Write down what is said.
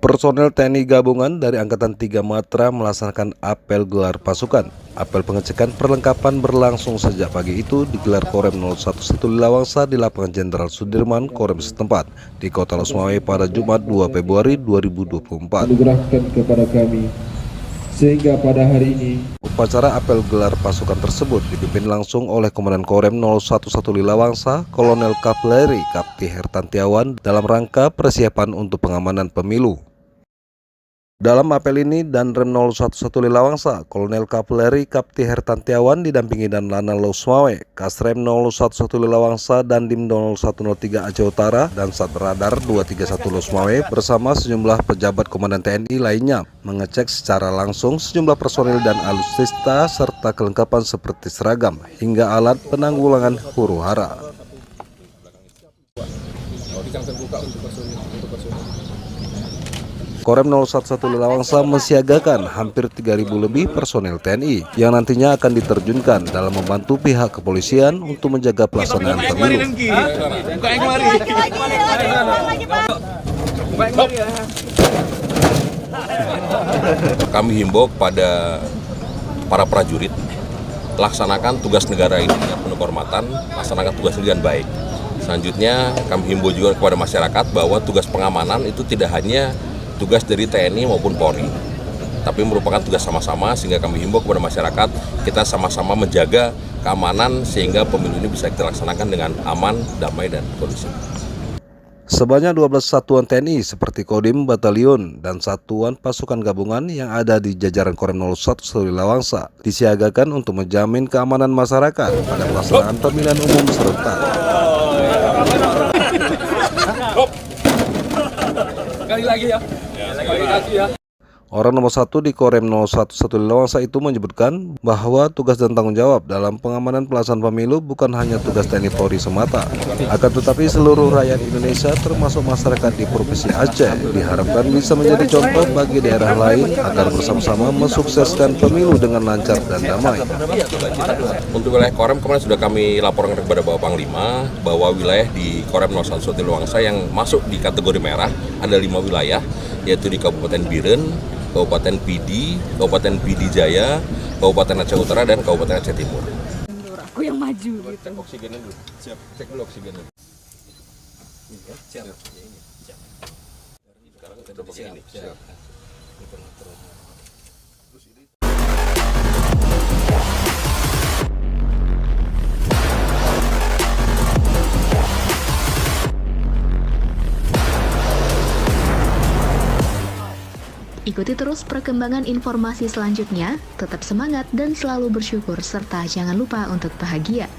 Personel TNI gabungan dari Angkatan 3 Matra melaksanakan apel gelar pasukan. Apel pengecekan perlengkapan berlangsung sejak pagi itu digelar Korem 011 Lawangsa di lapangan Jenderal Sudirman, Korem setempat di Kota Losmawe pada Jumat 2 Februari 2024. Anugerahkan kepada kami sehingga pada hari ini upacara apel gelar pasukan tersebut dipimpin langsung oleh Komandan Korem 011 Lawangsa, Kolonel Kavaleri Kapti Hertantiawan dalam rangka persiapan untuk pengamanan pemilu. Dalam apel ini, Danrem 011 Lawangsa, Kolonel Kavaleri Kapti Hertantiawan didampingi dan Lana Losmawe, Kasrem 011 Lawangsa, Dandim 0103 Aceh Utara, dan Sat Radar 231 Losmawe bersama sejumlah pejabat Komandan TNI lainnya mengecek secara langsung sejumlah personil dan alutsista serta kelengkapan seperti seragam hingga alat penanggulangan huru-hara. Korem 011 Lawangsa mensiagakan hampir 3.000 lebih personel TNI yang nantinya akan diterjunkan dalam membantu pihak kepolisian untuk menjaga pelaksanaan pemilu. Kami himbau kepada para prajurit, laksanakan tugas negara ini dengan penuh kehormatan, laksanakan tugas dengan baik. Selanjutnya kami himbau juga kepada masyarakat bahwa tugas pengamanan itu tidak hanya tugas dari TNI maupun Polri, tapi merupakan tugas sama-sama, sehingga kami himbau kepada masyarakat kita sama-sama menjaga keamanan sehingga pemilu ini bisa kita laksanakan dengan aman, damai, dan kondusif. Sebanyak 12 satuan TNI seperti Kodim, Batalion, dan satuan pasukan gabungan yang ada di jajaran Korem 011 Lawangsa disiagakan untuk menjamin keamanan masyarakat pada pelaksanaan pemilihan umum serentak. Sekali lagi ya. Sekali lagi ya. Orang nomor 1 di Korem 011 Lawangsa itu menyebutkan bahwa tugas dan tanggung jawab dalam pengamanan pelaksanaan pemilu bukan hanya tugas TNI Polri semata, akan tetapi seluruh rakyat Indonesia termasuk masyarakat di Provinsi Aceh diharapkan bisa menjadi contoh bagi daerah lain agar bersama-sama mensukseskan pemilu dengan lancar dan damai. Untuk wilayah Korem kemarin sudah kami laporkan kepada Bapak Panglima bahwa wilayah di Korem 011 Lawangsa yang masuk di kategori merah ada 5 wilayah, yaitu di Kabupaten Biren, Kabupaten Pidi, Kabupaten Pidi Jaya, Kabupaten Aceh Utara, dan Kabupaten Aceh Timur. Aku yang maju gitu. Cek oksigennya dulu. Siap. Cek dulu oksigennya. Siap. Sekarang kita pakai ini. Siap. Ikuti terus perkembangan informasi selanjutnya, tetap semangat dan selalu bersyukur, serta jangan lupa untuk bahagia.